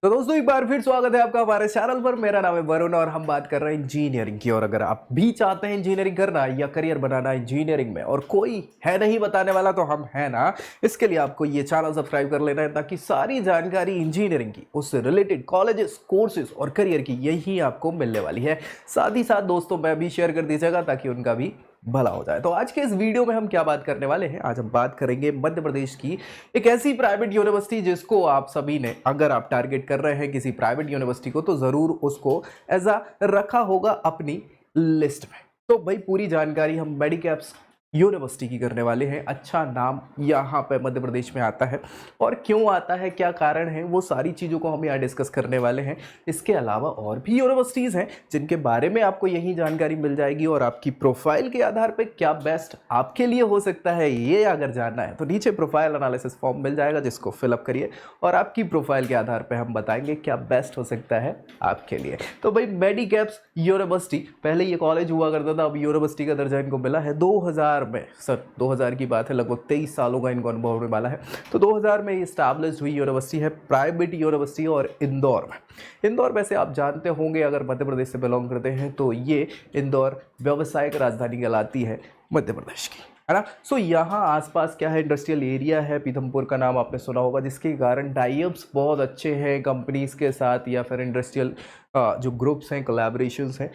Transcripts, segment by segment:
तो दोस्तों एक बार फिर स्वागत है आपका हमारे चैनल पर। मेरा नाम है वरुण और हम बात कर रहे हैं इंजीनियरिंग की। और अगर आप भी चाहते हैं इंजीनियरिंग करना या करियर बनाना इंजीनियरिंग में और कोई है नहीं बताने वाला तो हम है ना, इसके लिए आपको ये चैनल सब्सक्राइब कर लेना है ताकि सारी जानकारी इंजीनियरिंग की, उससे रिलेटेड कॉलेजेस, कोर्सेज और करियर की यही आपको मिलने वाली है। साथ ही साथ दोस्तों में भी शेयर कर दीजिएगा ताकि उनका भी भला हो जाए। तो आज के इस वीडियो में हम क्या बात करने वाले हैं, आज हम बात करेंगे मध्य प्रदेश की एक ऐसी प्राइवेट यूनिवर्सिटी जिसको आप सभी ने, अगर आप टारगेट कर रहे हैं किसी प्राइवेट यूनिवर्सिटी को, तो जरूर उसको एज अ रखा होगा अपनी लिस्ट में। तो भाई पूरी जानकारी हम मेडिकैप्स यूनिवर्सिटी की करने वाले हैं। अच्छा नाम यहाँ पे मध्य प्रदेश में आता है और क्यों आता है, क्या कारण है, वो सारी चीज़ों को हम यहाँ डिस्कस करने वाले हैं। इसके अलावा और भी यूनिवर्सिटीज़ हैं जिनके बारे में आपको यही जानकारी मिल जाएगी और आपकी प्रोफाइल के आधार पे क्या बेस्ट आपके लिए हो सकता है, ये अगर जानना है तो नीचे प्रोफाइल एनालिसिस फॉर्म मिल जाएगा, जिसको फिलअप करिए और आपकी प्रोफाइल के आधार पर हम बताएंगे क्या बेस्ट हो सकता है आपके लिए। तो भाई मेडिकैप्स यूनिवर्सिटी, पहले ये कॉलेज हुआ करता था, अब यूनिवर्सिटी का दर्जा इनको मिला है 2000 में। सर 2000 की बात है, लगभग 23 सालों का इनको अनुभव होने वाला है। तो 2000 में इस्टेब्लिश हुई यूनिवर्सिटी है, प्राइवेट यूनिवर्सिटी, और इंदौर में। इंदौर वैसे आप जानते होंगे, अगर मध्य प्रदेश से बिलोंग करते हैं तो ये इंदौर व्यावसायिक राजधानी कहलाती है मध्य प्रदेश की, है ना। सो यहाँ आसपास क्या है, इंडस्ट्रियल एरिया है, पीथमपुर का नाम आपने सुना होगा, जिसके कारण टाइप्स बहुत अच्छे हैं कंपनीज के साथ या फिर इंडस्ट्रियल जो ग्रुप्स हैं, कोलैबोरेशंस हैं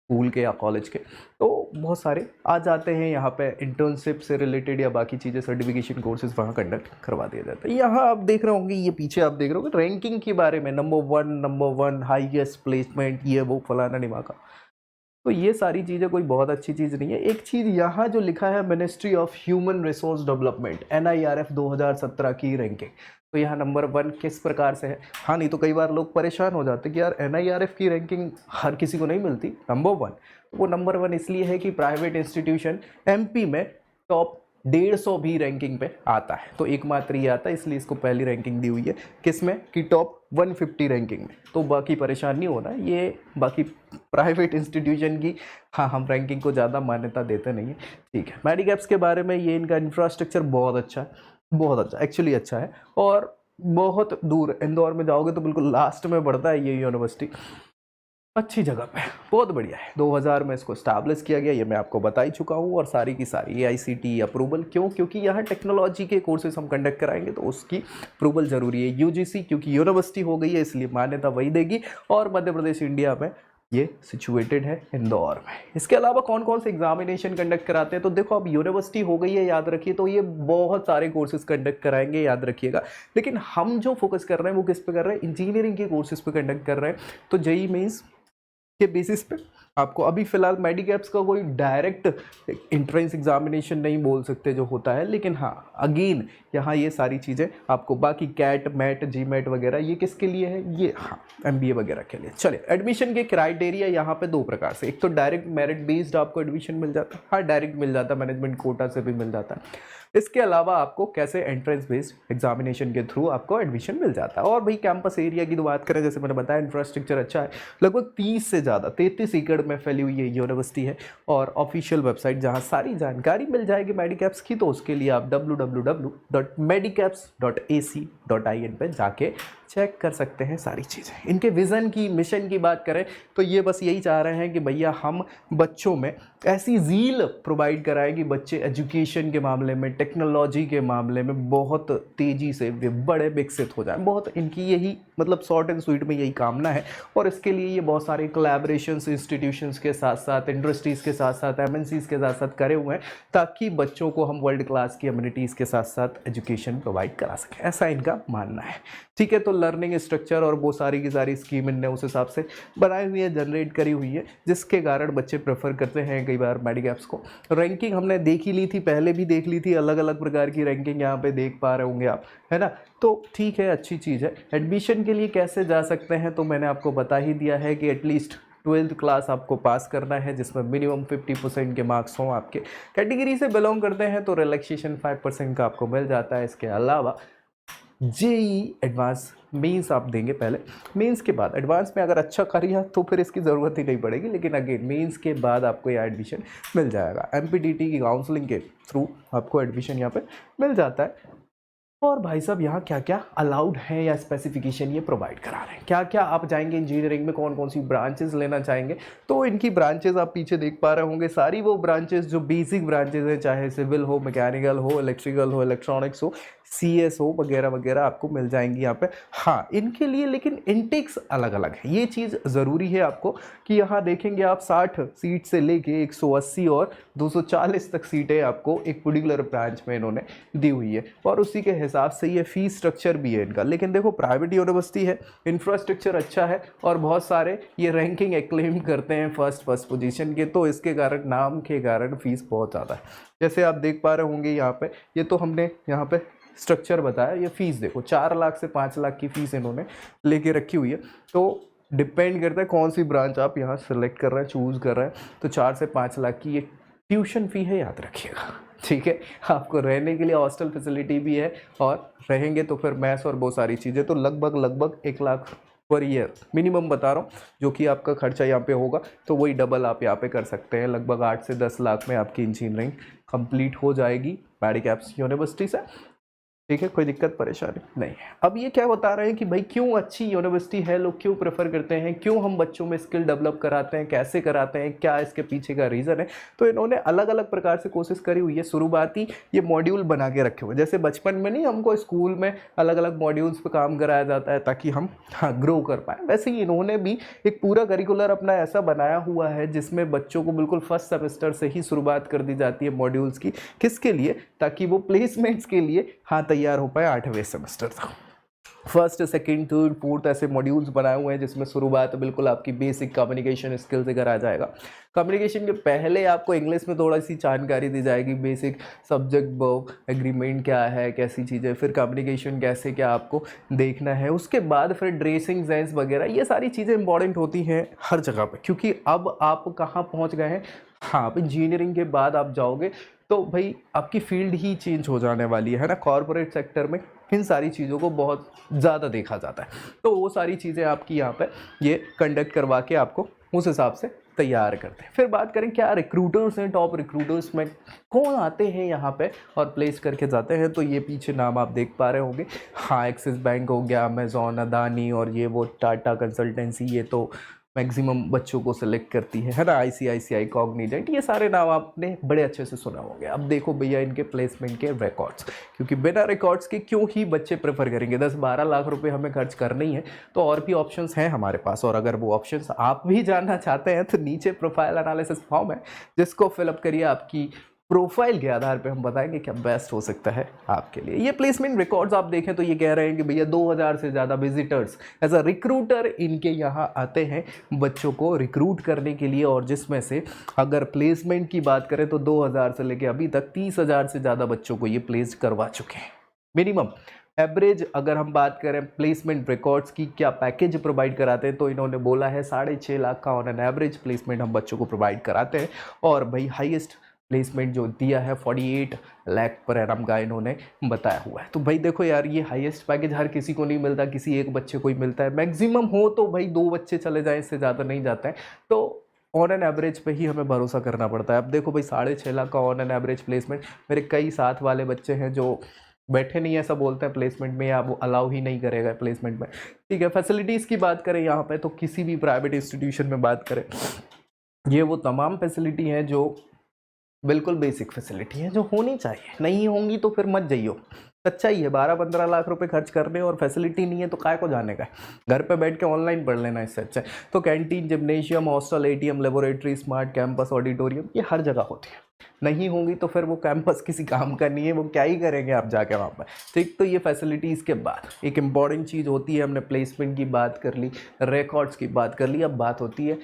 स्कूल के या कॉलेज के, तो बहुत सारे आ जाते हैं यहाँ पे इंटर्नशिप से रिलेटेड या बाकी चीज़ें, सर्टिफिकेशन कोर्सेज वहाँ कंडक्ट करवा दिया जाता है। यहाँ आप देख रहे होंगे, ये पीछे आप देख रहे होंगे रैंकिंग के बारे में, नंबर वन हाईएस्ट प्लेसमेंट, ये वो फलाना निमाका। तो ये सारी चीज़ें कोई बहुत अच्छी चीज़ नहीं है। एक चीज़ यहाँ जो लिखा है, ministry of human resource development NIRF 2017 की रैंकिंग, तो यहाँ नंबर 1 किस प्रकार से है। हाँ, नहीं तो कई बार लोग परेशान हो जाते कि यार NIRF की रैंकिंग हर किसी को नहीं मिलती। नंबर 1, वो नंबर 1 इसलिए है कि प्राइवेट इंस्टीट्यूशन MP में टॉप 150 भी रैंकिंग पे आता है, तो एकमात्र ये आता है, इसलिए इसको पहली रैंकिंग दी हुई है किसमें कि टॉप 150 रैंकिंग में। तो बाकी परेशान नहीं होना, ये बाकी प्राइवेट इंस्टीट्यूशन की, हाँ, हम रैंकिंग को ज़्यादा मान्यता देते नहीं है, ठीक है। मेडिकैप्स के बारे में, ये इनका इंफ्रास्ट्रक्चर बहुत अच्छा है, बहुत अच्छा, एक्चुअली अच्छा है। और बहुत दूर इंदौर में जाओगे तो बिल्कुल लास्ट में पड़ता है ये यूनिवर्सिटी, अच्छी जगह पे, बहुत बढ़िया है। 2000 में इसको स्टैब्लिश किया गया, ये मैं आपको बता ही चुका हूँ। और सारी की सारी AICTE अप्रूवल, क्यों? क्योंकि यहाँ टेक्नोलॉजी के कोर्सेज हम कंडक्ट कराएंगे तो उसकी अप्रूवल जरूरी है। UGC क्योंकि यूनिवर्सिटी हो गई है इसलिए मान्यता वही देगी, और मध्य प्रदेश इंडिया में ये सिचुएटेड है इंदौर में। इसके अलावा कौन कौन से एग्जामिनेशन कंडक्ट कराते हैं, तो देखो अब यूनिवर्सिटी हो गई है, याद रखिए, तो ये बहुत सारे कोर्सेज कंडक्ट कराएंगे, याद रखिएगा। लेकिन हम जो फोकस कर रहे हैं वो किस पे कर रहे हैं, इंजीनियरिंग के कोर्सेज पे कंडक्ट कर रहे हैं। तो JEE मेंस के बेसिस पे आपको अभी फिलहाल मेडिकैप्स का कोई डायरेक्ट एंट्रेंस एग्जामिनेशन नहीं बोल सकते जो होता है, लेकिन हाँ अगेन यहाँ ये सारी चीज़ें आपको, बाकी कैट मैट GMAT वगैरह ये किसके लिए है, ये हाँ MBA वगैरह के लिए। चलिए, एडमिशन के क्राइटेरिया यहाँ पे 2 प्रकार से, एक तो डायरेक्ट मेरिट बेस्ड आपको एडमिशन मिल जाता है, हाँ डायरेक्ट मिल जाता है, मैनेजमेंट कोटा से भी मिल जाता है। इसके अलावा आपको कैसे एंट्रेंस बेस्ड एग्जामिनेशन के थ्रू आपको एडमिशन मिल जाता है। और भाई कैंपस एरिया की तो बात करें, जैसे मैंने बताया इंफ्रास्ट्रक्चर अच्छा है, लगभग 30 से ज़्यादा 33 एकड़ में फैली हुई ये यूनिवर्सिटी है। और ऑफिशियल वेबसाइट जहां सारी जानकारी मिल जाएगी मेडिकैप्स की, तो उसके लिए आप www.medicaps.ac.in पे जाके चेक कर सकते हैं सारी चीज़ें। इनके विज़न की, मिशन की बात करें तो ये बस यही चाह रहे हैं कि भैया हम बच्चों में ऐसी ज़ील प्रोवाइड कराएं कि बच्चे एजुकेशन के मामले में, टेक्नोलॉजी के मामले में बहुत तेज़ी से बड़े विकसित हो जाएं। बहुत इनकी यही मतलब शॉर्ट एंड स्वीट में यही कामना है। और इसके लिए ये बहुत सारे कोलैबोरेशंस इंस्टीट्यूशंस के साथ साथ, इंडस्ट्रीज़ के साथ साथ, MNCs के साथ साथ करे हुए हैं, ताकि बच्चों को हम वर्ल्ड क्लास की अम्यूनिटीज़ के साथ साथ एजुकेशन प्रोवाइड करा सकें, ऐसा इनका मानना है, ठीक है। तो लर्निंग स्ट्रक्चर और वो सारी की सारी स्कीम इनने उस हिसाब से बनाई हुई है, जनरेट करी हुई है, जिसके कारण बच्चे प्रेफर करते हैं कई बार मेडिकैप्स को। रैंकिंग हमने देख ही ली थी, पहले भी देख ली थी, अलग अलग प्रकार की रैंकिंग यहाँ पे देख पा रहे होंगे आप, है ना। तो ठीक है, अच्छी चीज़ है। एडमिशन के लिए कैसे जा सकते हैं, तो मैंने आपको बता ही दिया है कि एटलीस्ट 12th क्लास आपको पास करना है, जिसमें मिनिमम 50% के मार्क्स हों। आपके कैटेगरी से बिलोंग करते हैं तो रिलैक्सेशन 5% का आपको मिल जाता है। इसके अलावा JEE एडवांस मेंस आप देंगे पहले, मेंस के बाद एडवांस में अगर अच्छा करिए तो फिर इसकी ज़रूरत ही नहीं पड़ेगी, लेकिन अगेन मेंस के बाद आपको यह एडमिशन मिल जाएगा। MPDT की काउंसलिंग के थ्रू आपको एडमिशन यहाँ पे मिल जाता है। और भाई साहब यहाँ क्या क्या अलाउड है या स्पेसिफिकेशन ये प्रोवाइड करा रहे हैं, क्या क्या आप जाएंगे इंजीनियरिंग में, कौन कौन सी ब्रांचेस लेना चाहेंगे। तो इनकी ब्रांचेस आप पीछे देख पा रहे होंगे, सारी वो ब्रांचेस जो बेसिक ब्रांचेस हैं, चाहे सिविल हो, मैकेनिकल हो, इलेक्ट्रिकल हो, इलेक्ट्रॉनिक्स हो, CS हो, वगैरह वगैरह आपको मिल जाएंगी यहाँ पे। हाँ, इनके लिए लेकिन इनटेक्स अलग अलग है, ये चीज़ ज़रूरी है आपको कि यहाँ देखेंगे आप 60 सीट से लेके 180 और 240 तक सीटें आपको एक पर्टिकुलर ब्रांच में इन्होंने दी हुई है, और उसी के हिसाब से ये फीस स्ट्रक्चर भी है इनका। लेकिन देखो प्राइवेट यूनिवर्सिटी है, इंफ्रास्ट्रक्चर अच्छा है, और बहुत सारे ये रैंकिंग एक्लेम करते हैं फर्स्ट पोजीशन के, तो इसके कारण, नाम के कारण फीस बहुत ज़्यादा है। जैसे आप देख पा रहे होंगे यहाँ पे, ये तो हमने यहाँ पे स्ट्रक्चर बताया, ये फीस देखो 4 लाख से 5 लाख की फीस इन्होंने लेके रखी हुई है। तो डिपेंड करता है कौन सी ब्रांच आप यहाँ सेलेक्ट कर रहे हैं, चूज़ कर रहे हैं। तो 4 से 5 लाख की ये ट्यूशन फ़ी है, याद रखिएगा, ठीक है। आपको रहने के लिए हॉस्टल फैसिलिटी भी है, और रहेंगे तो फिर मैस और बहुत सारी चीज़ें, तो लगभग 1 लाख पर ईयर मिनिमम बता रहा हूँ जो कि आपका खर्चा यहाँ पे होगा। तो वही डबल आप यहाँ पे कर सकते हैं, लगभग 8 से 10 लाख में आपकी इंजीनियरिंग कंप्लीट हो जाएगी मैडिकैप्स यूनिवर्सिटी से, ठीक है। कोई दिक्कत परेशानी नहीं है। अब ये क्या बता रहे हैं कि भाई क्यों अच्छी यूनिवर्सिटी है, लोग क्यों प्रेफर करते हैं, क्यों हम बच्चों में स्किल डेवलप कराते हैं, कैसे कराते हैं, क्या इसके पीछे का रीज़न है। तो इन्होंने अलग अलग प्रकार से कोशिश करी हुई है, शुरुआती ये मॉड्यूल बना के रखे हुए। जैसे बचपन में नहीं हमको स्कूल में अलग अलग मॉड्यूल्स पे काम कराया जाता है ताकि हम ग्रो कर पाएँ, वैसे ही इन्होंने भी एक पूरा करिकुलर अपना ऐसा बनाया हुआ है जिसमें बच्चों को बिल्कुल फर्स्ट सेमेस्टर से ही शुरुआत कर दी जाती है मॉड्यूल्स की। किसके लिए? ताकि वो प्लेसमेंट्स के लिए तैयार हो पाए 8वें सेमेस्टर तक। फर्स्ट, सेकंड, थर्ड, फोर्थ ऐसे मॉड्यूल्स बनाए हुए हैं जिसमें शुरुआत बिल्कुल आपकी बेसिक कम्युनिकेशन स्किल से कराया जाएगा। कम्युनिकेशन के पहले आपको इंग्लिश में थोड़ा सी जानकारी दी जाएगी, बेसिक सब्जेक्ट वर्ब एग्रीमेंट क्या है, कैसी चीज़ें, फिर कम्युनिकेशन कैसे क्या आपको देखना है। उसके बाद फिर ड्रेसिंग सेंस वगैरह, ये सारी चीज़ें इंपॉर्टेंट होती हैं हर जगह पर, क्योंकि अब आप कहाँ पहुँच गए हैं। आप इंजीनियरिंग के बाद आप जाओगे तो भाई आपकी फील्ड ही चेंज हो जाने वाली है ना। कॉर्पोरेट सेक्टर में इन सारी चीज़ों को बहुत ज़्यादा देखा जाता है, तो वो सारी चीज़ें आपकी यहाँ पे ये कंडक्ट करवा के आपको उस हिसाब से तैयार करते हैं। फिर बात करें क्या रिक्रूटर्स हैं, टॉप रिक्रूटर्स में कौन आते हैं यहाँ पे और प्लेस करके जाते हैं, तो ये पीछे नाम आप देख पा रहे होंगे। एक्सिस बैंक हो गया, अमेजॉन, अदानी और ये वो टाटा कंसल्टेंसी, ये तो मैक्सिमम बच्चों को सिलेक्ट करती है ना। ICICI, कॉग्निजेंट, ये सारे नाम आपने बड़े अच्छे से सुना होंगे। अब देखो भैया इनके प्लेसमेंट के रिकॉर्ड्स, क्योंकि बिना रिकॉर्ड्स के क्यों ही बच्चे प्रेफर करेंगे। 10-12 लाख रुपए हमें खर्च करने ही है, तो और भी ऑप्शंस हैं हमारे पास। और अगर वो ऑप्शंस आप भी जानना चाहते हैं तो नीचे प्रोफाइल एनालिसिस फॉर्म है, जिसको फिलअप करिए। आपकी प्रोफाइल के आधार पे हम बताएंगे क्या बेस्ट हो सकता है आपके लिए। ये प्लेसमेंट रिकॉर्ड्स आप देखें तो ये कह रहे हैं कि भैया 2000 से ज़्यादा विजिटर्स एज अ रिक्रूटर इनके यहाँ आते हैं बच्चों को रिक्रूट करने के लिए, और जिसमें से अगर प्लेसमेंट की बात करें तो 2000 से लेकर अभी तक 30,000 से ज़्यादा बच्चों को ये प्लेस करवा चुके हैं मिनिमम। एवरेज अगर हम बात करें प्लेसमेंट रिकॉर्ड्स की, क्या पैकेज प्रोवाइड कराते हैं, तो इन्होंने बोला है 6.5 लाख का ऑन एन एवरेज प्लेसमेंट हम बच्चों को प्रोवाइड कराते हैं। और भाई हाईएस्ट प्लेसमेंट जो दिया है 48 लाख पर एनम का इन्होंने बताया हुआ है। तो भाई देखो यार, ये हाईएस्ट पैकेज हर किसी को नहीं मिलता, किसी एक बच्चे को ही मिलता है। मैक्सिमम हो तो भाई 2 बच्चे चले जाएं, इससे ज़्यादा नहीं जाते हैं। तो ऑन एन एवरेज पे ही हमें भरोसा करना पड़ता है। अब देखो भाई 6.5 लाख का ऑन एन एवरेज प्लेसमेंट, मेरे कई साथ वाले बच्चे हैं जो बैठे नहीं ऐसा बोलते हैं प्लेसमेंट में, या वो अलाउ ही नहीं करेगा प्लेसमेंट में, ठीक है। फैसिलिटीज़ की बात करें यहाँ पे, तो किसी भी प्राइवेट इंस्टीट्यूशन में बात करें, ये वो तमाम फैसिलिटी हैं जो बिल्कुल बेसिक फैसिलिटी है, जो होनी चाहिए। नहीं होंगी तो फिर मत जाइयो, सच्चाई है। 12-15 लाख रुपए खर्च करने और फैसिलिटी नहीं है तो काय को जाने का है, घर पे बैठ के ऑनलाइन पढ़ लेना, इससे अच्छा है। तो canteen, gymnasium, hostel, ATM, laboratory, smart campus, auditorium, ये हर जगह होती है। नहीं होंगी तो फिर वो कैंपस किसी काम का नहीं है, वो क्या ही करेंगे आप जाके वहाँ पर, ठीक। तो ये फैसिलिटीज़ के बाद एक इम्पॉर्टेंट चीज़ होती है, हमने प्लेसमेंट की बात कर ली, रिकॉर्ड्स की बात कर ली, अब बात होती है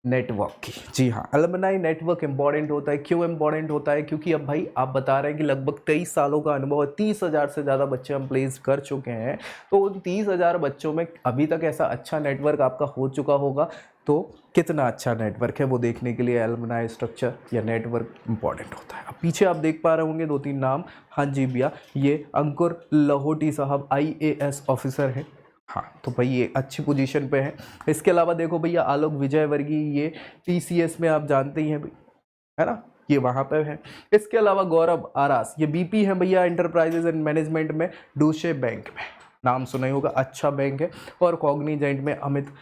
नेटवर्क की। जी हाँ, अलमनाई नेटवर्क इंपॉर्टेंट होता है। क्यों इंपॉर्टेंट होता है? क्योंकि अब भाई आप बता रहे हैं कि लगभग 23 सालों का अनुभव है, 30,000 से ज़्यादा बच्चे हम प्लेस कर चुके हैं। तो उन 30,000 बच्चों में अभी तक ऐसा अच्छा नेटवर्क आपका हो चुका होगा, तो कितना अच्छा नेटवर्क है वो देखने के लिए अलमनाई स्ट्रक्चर या नेटवर्क इंपॉर्टेंट होता है। अब पीछे आप देख पा रहे होंगे 2-3 नाम। हाँ जी भैया, ये अंकुर लाहोटी साहब IAS ऑफिसर हैं। हाँ, तो भाई ये अच्छी पोजीशन पे है। इसके अलावा देखो भैया आलोक विजयवर्गीय, ये TCS में आप जानते ही हैं भाई, है ना, ये वहाँ पे है। इसके अलावा गौरव आरास, ये बीपी है भैया एंटरप्राइजेज एंड मैनेजमेंट में, डूशे बैंक में, नाम सुना ही होगा, अच्छा बैंक है। और कॉग्निजेंट में अमित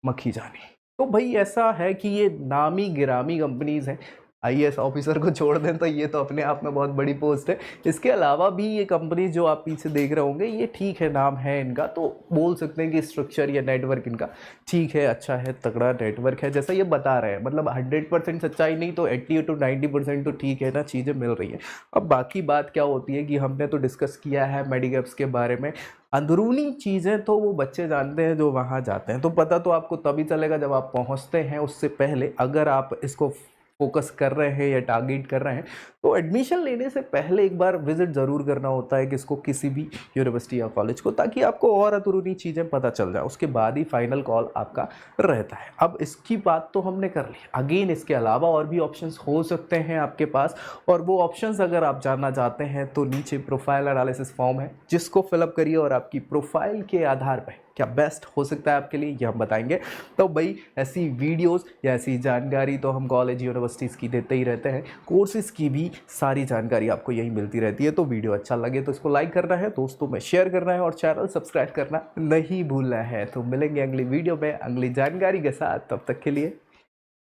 मखीजानी। तो भाई ऐसा है कि ये नामी गिरामी कंपनीज हैं। आईएएस ऑफिसर को छोड़ दें तो ये तो अपने आप में बहुत बड़ी पोस्ट है। इसके अलावा भी ये कंपनी जो आप पीछे देख रहे होंगे, ये ठीक है, नाम है इनका, तो बोल सकते हैं कि स्ट्रक्चर या नेटवर्क इनका ठीक है, अच्छा है, तगड़ा नेटवर्क है, जैसा ये बता रहे हैं। मतलब 100% सच्चाई नहीं तो 80 to 90% तो ठीक है ना, चीज़ें मिल रही हैं। अब बाकी बात क्या होती है कि हमने तो डिस्कस किया है मेडिगैप्स के बारे में, अंदरूनी चीज़ें तो वो बच्चे जानते हैं जो वहाँ जाते हैं। तो पता तो आपको तभी चलेगा जब आप पहुँचते हैं। उससे पहले अगर आप इसको फोकस कर रहे हैं या टारगेट कर रहे हैं तो एडमिशन लेने से पहले एक बार विजिट ज़रूर करना होता है किसको, किसी भी यूनिवर्सिटी या कॉलेज को, ताकि आपको और अंदरूनी चीज़ें पता चल जाए। उसके बाद ही फाइनल कॉल आपका रहता है। अब इसकी बात तो हमने कर ली। अगेन इसके अलावा और भी ऑप्शंस हो सकते हैं आपके पास, और वो ऑप्शंस अगर आप जानना चाहते हैं तो नीचे प्रोफाइल एनालिसिस फॉर्म है, जिसको फिलअप करिए और आपकी प्रोफाइल के आधार पर क्या बेस्ट हो सकता है आपके लिए ये हम बताएंगे। तो भाई ऐसी वीडियोस या ऐसी जानकारी तो हम कॉलेज यूनिवर्सिटीज़ की देते ही रहते हैं, कोर्सेज़ की भी सारी जानकारी आपको यही मिलती रहती है। तो वीडियो अच्छा लगे तो इसको लाइक करना है, दोस्तों में शेयर करना है और चैनल सब्सक्राइब करना नहीं भूलना है। तो मिलेंगे अगली वीडियो में अगली जानकारी के साथ, तब तक के लिए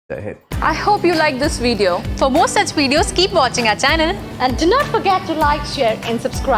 जय Hind. I hope you like this video. For more such videos, keep watching our channel. And do not forget to like, share and subscribe.